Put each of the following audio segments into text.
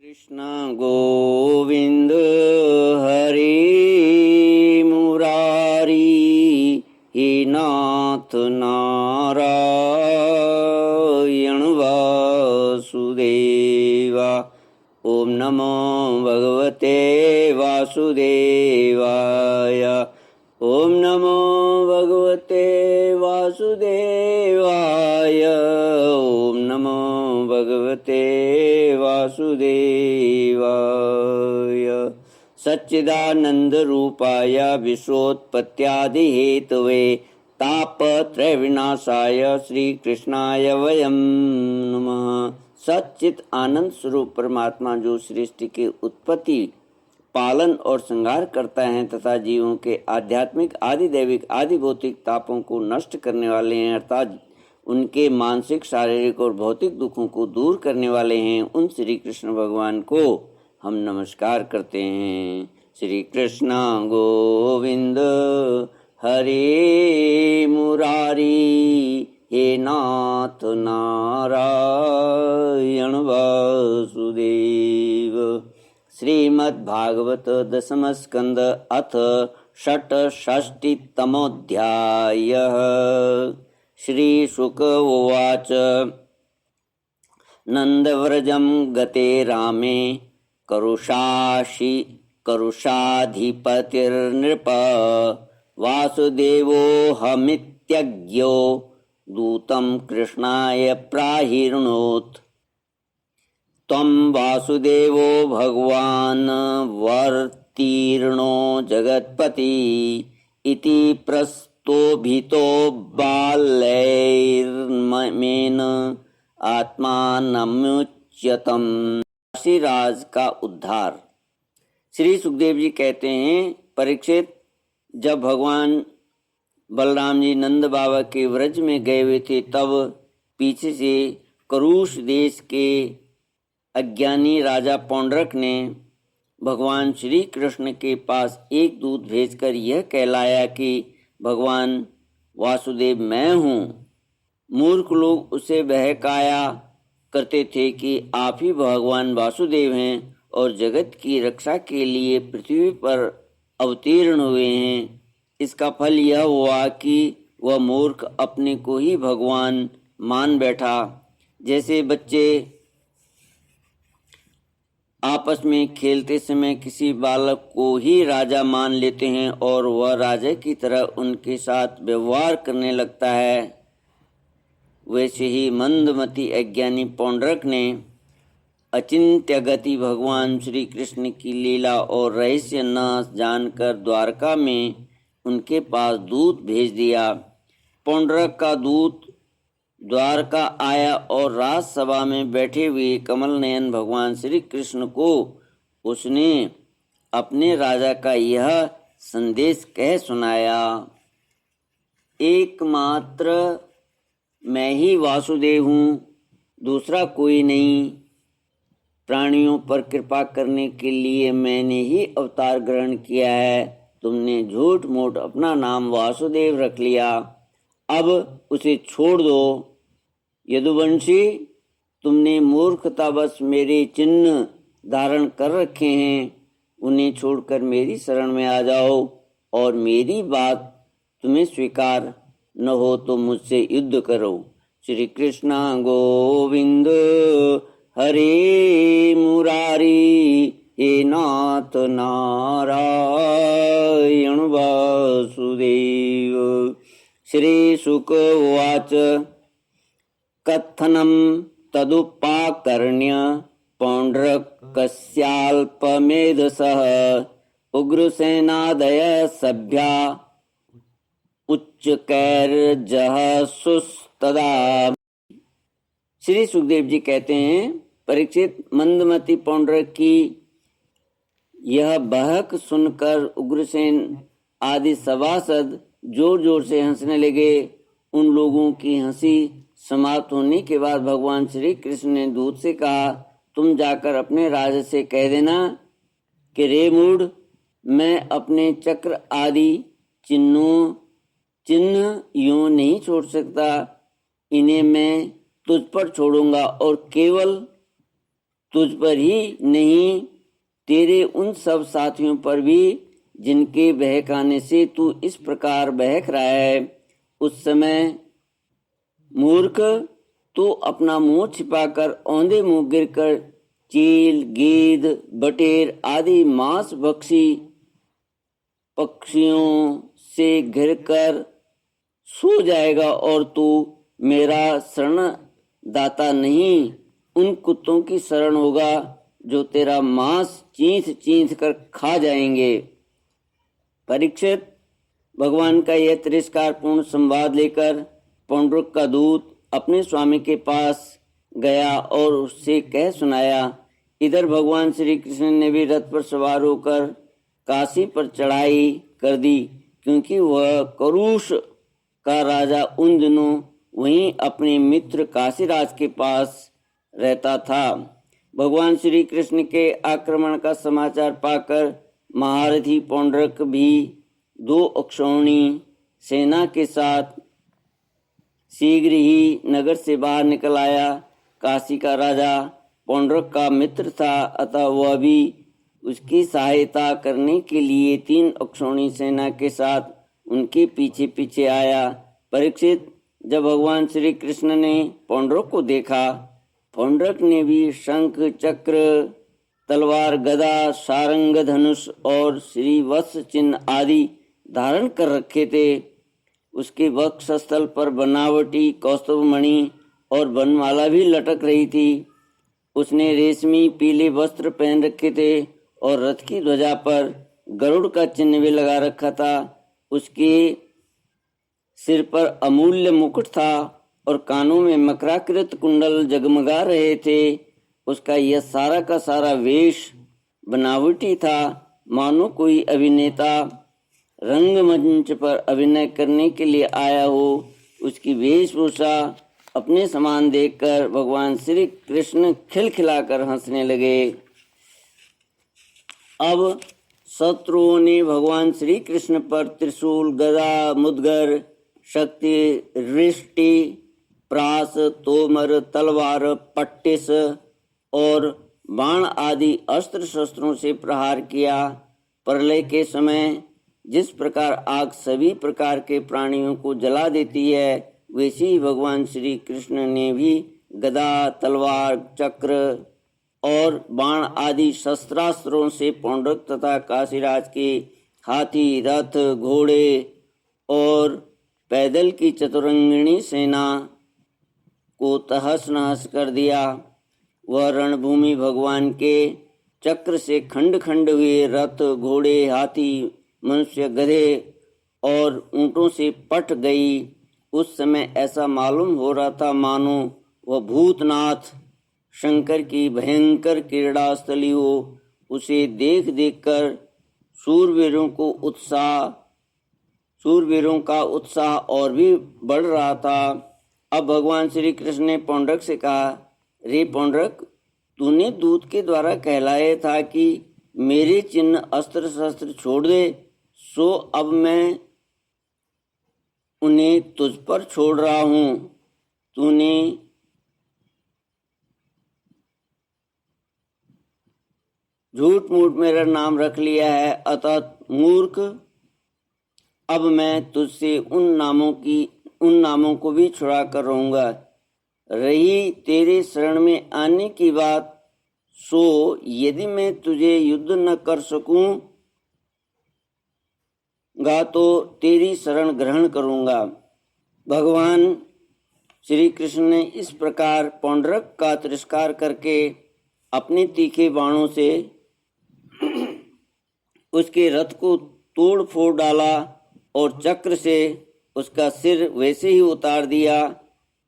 कृष्ण गोविंद हरे मुरारी हे नाथ नारायण वासुदेवा। ओम नमो भगवते वासुदेवाय। ओम नमो भगवते वासुदेवाय। ओम नमो भगवते वासुदेवाय। सच्चिदानंद रूपाय विश्वोत्पत्त्यादि हेतवे तापत्रय विनाशाय श्री कृष्णाय वयम नमः। सच्चित आनंद स्वरूप परमात्मा जो सृष्टि की उत्पत्ति, पालन और संहार करता है तथा जीवों के आध्यात्मिक, आदि दैविक, आदि भौतिक तापों को नष्ट करने वाले हैं, अर्थात उनके मानसिक, शारीरिक और भौतिक दुखों को दूर करने वाले हैं, उन श्री कृष्ण भगवान को हम नमस्कार करते हैं। श्री कृष्ण गोविंद हरे मुरारी हे नाथ नारायण वासुदेव। श्रीमद्भागवत दशम स्कंद अथ षट्षष्टितमोऽध्यायः। श्री शुक उवाच नंदव्रजं गते रामे करुषाधिपतिर्नृप वासुदेवोऽहमित्यज्ञो दूतं कृष्णाय प्राहिर्णोत्। त्वं वासुदेवो भगवान् वर्तीर्णो जगत्पति इति प्रस्तोभितो बालैर्मेन आत्मानमुच्यतम्। काशीराज का उद्धार। श्री सुखदेव जी कहते हैं, परीक्षित, जब भगवान बलराम जी नंद बाबा के व्रज में गए हुए थे, तब पीछे से करुष देश के अज्ञानी राजा पौंड्रक ने भगवान श्री कृष्ण के पास एक दूत भेजकर यह कहलाया कि भगवान वासुदेव मैं हूँ। मूर्ख लोग उसे बहकाया करते थे कि आप ही भगवान वासुदेव हैं और जगत की रक्षा के लिए पृथ्वी पर अवतीर्ण हुए हैं। इसका फल यह हुआ कि वह मूर्ख अपने को ही भगवान मान बैठा। जैसे बच्चे आपस में खेलते समय किसी बालक को ही राजा मान लेते हैं और वह राजा की तरह उनके साथ व्यवहार करने लगता है, वैसे ही मंदमती अज्ञानी पौंड्रक ने अचिंत्य गति भगवान श्री कृष्ण की लीला और रहस्य न जानकर द्वारका में उनके पास दूत भेज दिया। पौंड्रक का दूत द्वारका आया और राजसभा में बैठे हुए कमल नयन भगवान श्री कृष्ण को उसने अपने राजा का यह संदेश कह सुनाया। एकमात्र मैं ही वासुदेव हूँ, दूसरा कोई नहीं। प्राणियों पर कृपा करने के लिए मैंने ही अवतार ग्रहण किया है। तुमने झूठ मूठ अपना नाम वासुदेव रख लिया, अब उसे छोड़ दो। यदुवंशी, तुमने मूर्खतावश मेरे चिन्ह धारण कर रखे हैं, उन्हें छोड़कर मेरी शरण में आ जाओ और मेरी बात तुम्हें स्वीकार न हो तो मुझसे युद्ध करो। श्री कृष्ण गोविंद हरे मुरारी हे नाथ नारायण वासुदेव। श्री शुक उवाच कथनं तदुपाकर्ण्य पौंड्रकस्याल्पमेधसः उग्रसेनादयः सभ्या उच्चकैर्जहसुस्तदा। श्री सुखदेव जी कहते हैं, परीक्षित, मंदमती पौंड्रक की यह बहक सुनकर उग्रसेन आदि सभासद जोर जोर से हंसने लगे। उन लोगों की हंसी समाप्त होने के बाद भगवान श्री कृष्ण ने दूत से कहा, तुम जाकर अपने राजा से कह देना कि रे मूढ़, मैं अपने चक्र आदि चिन्ह यूं नहीं छोड़ सकता। इन्हें मैं तुझ पर छोड़ूंगा और केवल तुझ पर ही नहीं, तेरे उन सब साथियों पर भी जिनके बहकाने से तू इस प्रकार बहक रहा है। उस समय मूर्ख, तो अपना मुंह छिपाकर औंधे मुंह गिरकर चील, गीद, बटेर आदि मांस भक्षी पक्षियों से घिरकर सो जाएगा और तू मेरा शरण दाता नहीं, उन कुत्तों की शरण होगा जो तेरा मांस चींथ चींथ कर खा जाएंगे। परीक्षित, भगवान का यह तिरस्कारपूर्ण संवाद लेकर पौंड्रुक का दूत अपने स्वामी के पास गया और उससे कह सुनाया। इधर भगवान श्री कृष्ण ने भी रथ पर सवार होकर काशी पर चढ़ाई कर दी, क्योंकि वह करुष का राजा उन दिनों वहीं अपने मित्र काशीराज के पास रहता था। भगवान श्री कृष्ण के आक्रमण का समाचार पाकर महारथी पौंड्रक भी 2 अक्षौणी सेना के साथ शीघ्र ही नगर से बाहर निकल आया। काशी का राजा पौंड्रक का मित्र था, अतः वह भी उसकी सहायता करने के लिए 3 अक्षौणी सेना के साथ उनके पीछे पीछे आया। परीक्षित, जब भगवान श्री कृष्ण ने पौंड्रक को देखा, पौंड्रक ने भी शंख, चक्र, तलवार, गदा, सारंग, धनुष और श्री वत्स चिन्ह आदि धारण कर रखे थे। उसके वक्षस्थल पर बनावटी कौस्तुभ मणि और बनमाला भी लटक रही थी। उसने रेशमी पीले वस्त्र पहन रखे थे और रथ की ध्वजा पर गरुड़ का चिन्ह भी लगा रखा था। उसके सिर पर अमूल्य मुकुट था और कानों में मकराकृत कुंडल जगमगा रहे थे। उसका यह सारा का सारा वेश बनावटी था, मानो कोई अभिनेता रंगमंच पर अभिनय करने के लिए आया हो। उसकी वेशभूषा अपने समान देखकर भगवान श्री कृष्ण खिलखिलाकर हंसने लगे। अब शत्रुओं ने भगवान श्री कृष्ण पर त्रिशूल, गदा, मुद्गर, शक्ति, रिष्टि, प्रास, तोमर, तलवार, पट्टिस और बाण आदि अस्त्र शस्त्रों से प्रहार किया। प्रलय के समय जिस प्रकार आग सभी प्रकार के प्राणियों को जला देती है, वैसे ही भगवान श्री कृष्ण ने भी गदा, तलवार, चक्र और बाण आदि शस्त्रास्त्रों से पौंड्रक तथा काशीराज के हाथी, रथ, घोड़े और पैदल की चतुरंगिणी सेना को तहस नहस कर दिया। वह रणभूमि भगवान के चक्र से खंड खंड हुए रथ, घोड़े, हाथी, मनुष्य, गधे और ऊंटों से पट गई। उस समय ऐसा मालूम हो रहा था मानो वह भूतनाथ शंकर की भयंकर क्रीड़ा स्थली हो। उसे देख देख कर शूरवीरों का उत्साह और भी बढ़ रहा था। अब भगवान श्री कृष्ण ने पौंड्रक से कहा, रे पौंड्रक, तूने दूत के द्वारा कहलाया था कि मेरे चिन्ह अस्त्र शस्त्र छोड़ दे, सो अब मैं उन्हें तुझ पर छोड़ रहा हूं। तूने झूठ मूठ मेरा नाम रख लिया है, अतः मूर्ख, अब मैं तुझसे उन नामों को भी छुड़ा कर रहूंगा। रही तेरे शरण में आने की बात, सो यदि मैं तुझे युद्ध न कर सकूंगा तो तेरी शरण ग्रहण करूंगा। भगवान श्री कृष्ण ने इस प्रकार पौंड्रक का तिरस्कार करके अपने तीखे बाणों से उसके रथ को तोड़ फोड़ डाला और चक्र से उसका सिर वैसे ही उतार दिया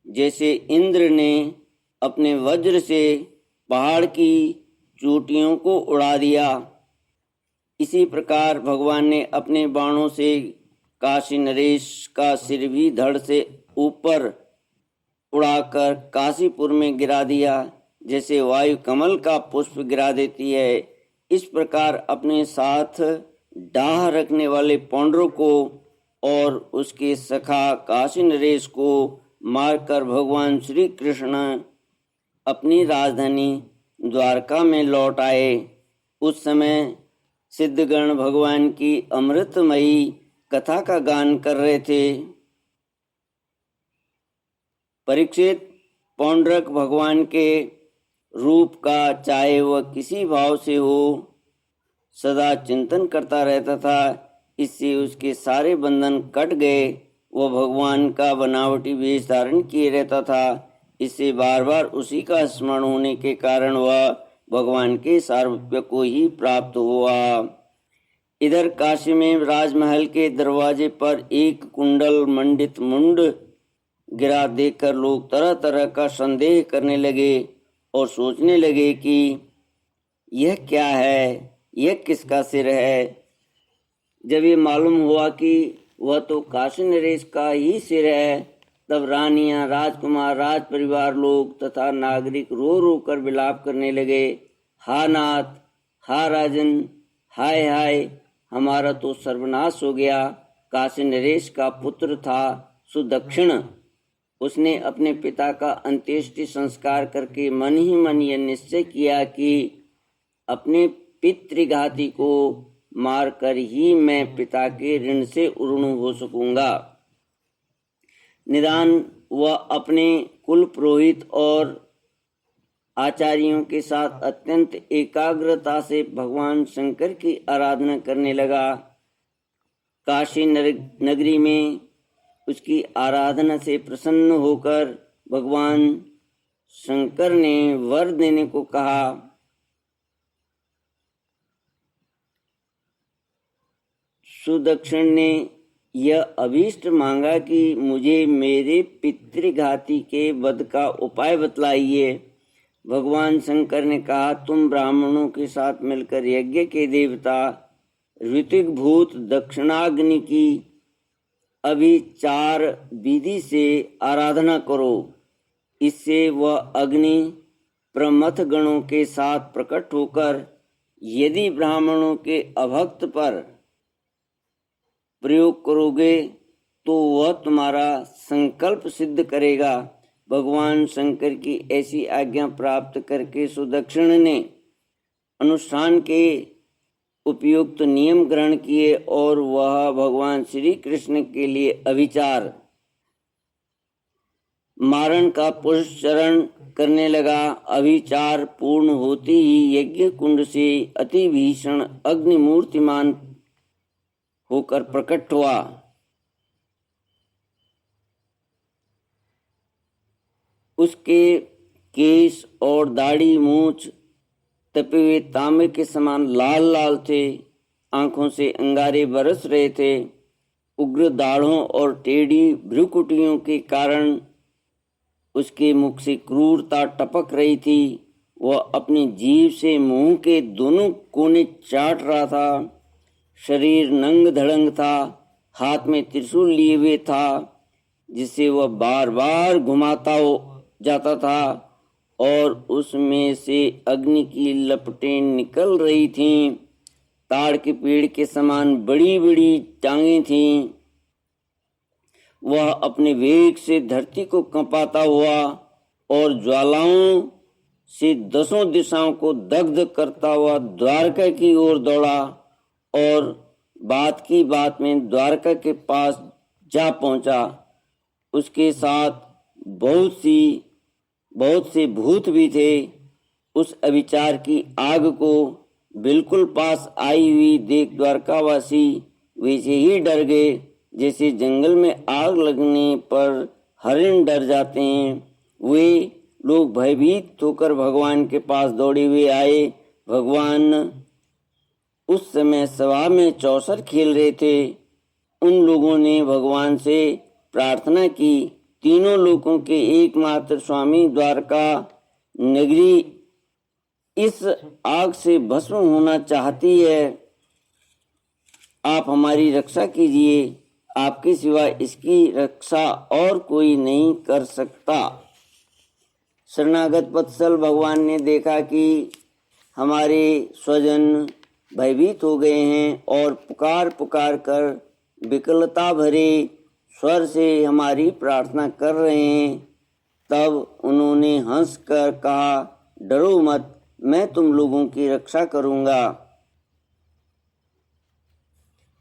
जैसे इंद्र ने अपने वज्र से पहाड़ की चोटियों को उड़ा दिया। इसी प्रकार भगवान ने अपने बाणों से काशी नरेश का सिर भी धड़ से ऊपर उड़ाकर काशीपुर में गिरा दिया, जैसे वायु कमल का पुष्प गिरा देती है। इस प्रकार अपने साथ डाह रखने वाले पौंड्रों को और उसके सखा काशी नरेश को मारकर भगवान श्री कृष्ण अपनी राजधानी द्वारका में लौट आए। उस समय सिद्धगण भगवान की अमृतमयी कथा का गान कर रहे थे। परीक्षित पौंड्रक भगवान के रूप का चाहे वह किसी भाव से हो सदा चिंतन करता रहता था। इससे उसके सारे बंधन कट गए। वह भगवान का बनावटी वेश धारण किए रहता था। इससे बार बार उसी का स्मरण होने के कारण वह भगवान के सारूप्य को ही प्राप्त हुआ। इधर काशी में राजमहल के दरवाजे पर एक कुंडल मंडित मुंड गिरा देखकर लोग तरह तरह का संदेह करने लगे और सोचने लगे कि यह क्या है, यह किसका सिर है। जब ये मालूम हुआ कि वह तो काशी नरेश का ही सिर है, तब रानियां, राजकुमार, राज परिवार लोग तथा नागरिक रो रो कर विलाप करने लगे। हा नाथ, हा राजन, हाय हाय, हमारा तो सर्वनाश हो गया। काशी नरेश का पुत्र था सुदक्षिण। उसने अपने पिता का अंत्येष्टि संस्कार करके मन ही मन यह निश्चय किया कि अपने पितृघाती को मारकर ही मैं पिता के ऋण से उऋण हो सकूंगा। निदान वह अपने कुल पुरोहित और आचार्यों के साथ अत्यंत एकाग्रता से भगवान शंकर की आराधना करने लगा। काशी नगरी में उसकी आराधना से प्रसन्न होकर भगवान शंकर ने वर देने को कहा। सुदक्षिण ने यह अभीष्ट मांगा कि मुझे मेरे पितृघाती के वध का उपाय बतलाइए। भगवान शंकर ने कहा, तुम ब्राह्मणों के साथ मिलकर यज्ञ के देवता ऋतिक भूत दक्षिणाग्नि की अभी 4 विधि से आराधना करो। इससे वह अग्नि प्रमथ गणों के साथ प्रकट होकर यदि ब्राह्मणों के अभक्त पर प्रयोग करोगे तो वह तुम्हारा संकल्प सिद्ध करेगा। भगवान शंकर की ऐसी आज्ञा प्राप्त करके सुदक्षिण ने अनुष्ठान के उपयुक्त नियम ग्रहण किए और वह भगवान श्री कृष्ण के लिए अभिचार मारण का पुरस्चरण करने लगा। अभिचार पूर्ण होते ही यज्ञ कुंड से अति भीषण अग्निमूर्तिमान होकर प्रकट हुआ। उसके केश और दाढ़ी मूछ तपे हुए तांबे के समान लाल लाल थे। आंखों से अंगारे बरस रहे थे। उग्र दाढ़ों और टेढ़ी भ्रुकुटियों के कारण उसके मुख से क्रूरता टपक रही थी। वह अपनी जीभ से मुंह के दोनों कोने चाट रहा था। शरीर नंग धड़ंग था। हाथ में त्रिशूल लिए हुए था जिसे वह बार बार घुमाता जाता था और उसमें से अग्नि की लपटें निकल रही थीं। ताड़ के पेड़ के समान बड़ी बड़ी टांगें थीं। वह अपने वेग से धरती को कंपाता हुआ और ज्वालाओं से 10 दिशाओं को दग्ध करता हुआ द्वारका की ओर दौड़ा और बात की बात में द्वारका के पास जा पहुंचा। उसके साथ बहुत से भूत भी थे। उस अभिचार की आग को बिल्कुल पास आई हुई देख द्वारकावासी वैसे ही डर गए जैसे जंगल में आग लगने पर हरिण डर जाते हैं। वे लोग भयभीत होकर भगवान के पास दौड़े हुए आए। भगवान उस समय सभा में चौसर खेल रहे थे। उन लोगों ने भगवान से प्रार्थना की, तीनों लोगों के एकमात्र स्वामी द्वारका नगरी इस आग से भस्म होना चाहती है। आप हमारी रक्षा कीजिए। आपके सिवा इसकी रक्षा और कोई नहीं कर सकता। शरणागत वत्सल भगवान ने देखा कि हमारे स्वजन भयभीत हो गए हैं और पुकार पुकार कर विकलता भरे स्वर से हमारी प्रार्थना कर रहे हैं। तब उन्होंने हंसकर कहा, डरो मत, मैं तुम लोगों की रक्षा करूंगा।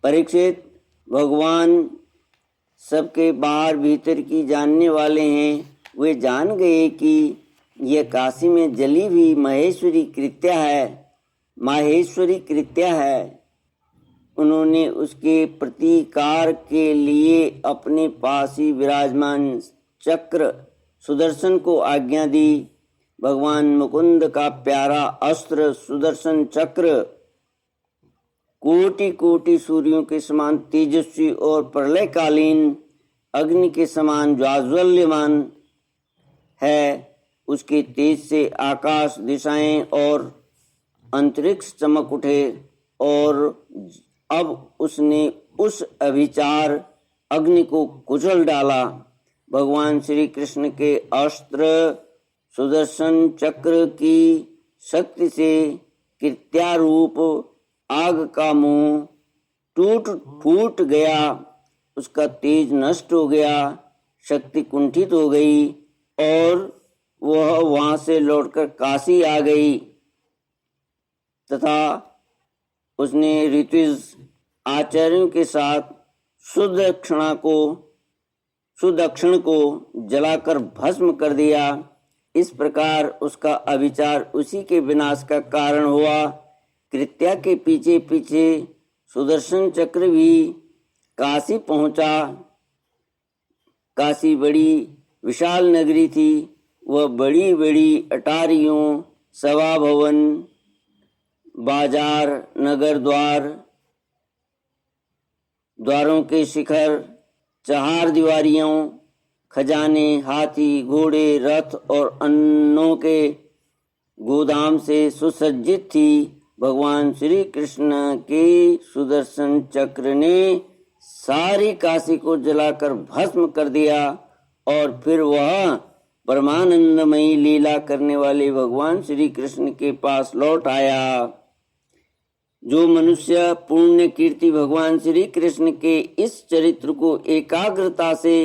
परीक्षित, भगवान सबके बाहर भीतर की जानने वाले हैं। वे जान गए कि यह काशी में जली हुई माहेश्वरी कृत्या है। उन्होंने उसके प्रतिकार के लिए अपने पास ही विराजमान चक्र सुदर्शन को आज्ञा दी। भगवान मुकुंद का प्यारा अस्त्र सुदर्शन चक्र कोटि कोटि सूर्यों के समान तेजस्वी और प्रलयकालीन अग्नि के समान ज्वाज्वल्यमान है। उसके तेज से आकाश, दिशाएं और अंतरिक्ष चमक उठे और अब उसने उस अभिचार अग्नि को कुचल डाला। भगवान श्री कृष्ण के अस्त्र सुदर्शन चक्र की शक्ति से कृत्यारूप आग का मुंह फूट गया, उसका तेज नष्ट हो गया, शक्ति कुंठित हो गई और वह वहां से लौटकर काशी आ गई तथा उसने ऋत्विज आचार्यों के साथ सुदक्षिण को जलाकर भस्म कर दिया। इस प्रकार उसका अभिचार उसी के विनाश का कारण हुआ। कृत्या के पीछे पीछे सुदर्शन चक्र भी काशी पहुंचा। काशी बड़ी विशाल नगरी थी। वह बड़ी बड़ी अटारियों, सभा भवन, बाजार, नगर द्वारों के शिखर, चहार दीवारियों, खजाने, हाथी, घोड़े, रथ और अन्नों के गोदाम से सुसज्जित थी। भगवान श्री कृष्ण के सुदर्शन चक्र ने सारी काशी को जलाकर भस्म कर दिया और फिर वह परमानंदमयी लीला करने वाले भगवान श्री कृष्ण के पास लौट आया। जो मनुष्य पुण्य कीर्ति भगवान श्री कृष्ण के इस चरित्र को एकाग्रता से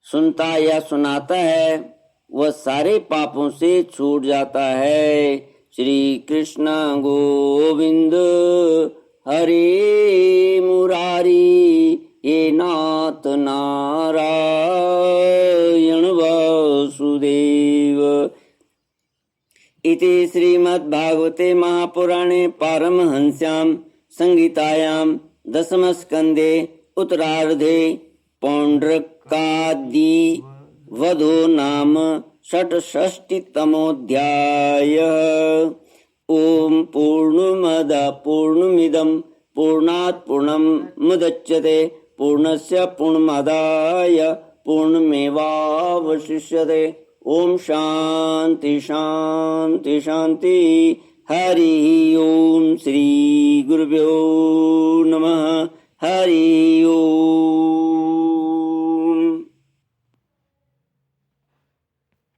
सुनता या सुनाता है वह सारे पापों से छूट जाता है। श्री कृष्ण गोविंद हरे मुरारी, हे नाथ नारायण वासुदेव। इति श्रीमद्भागवते महापुराणे पारमहंस्यां संहितायां दशमस्कन्धे उत्तरार्धे पौंड्रकादि वधो नाम षट्षष्टितमोऽध्यायः। ओम पूर्णमद पूर्णमिदं पूर्णात् पूर्णमुदच्यते पूर्णस्य पूर्णमादाय पूर्णमेवावशिष्यते। ओम शांति शांति शांति। हरि ओम। श्री गुरुभ्यो नमः।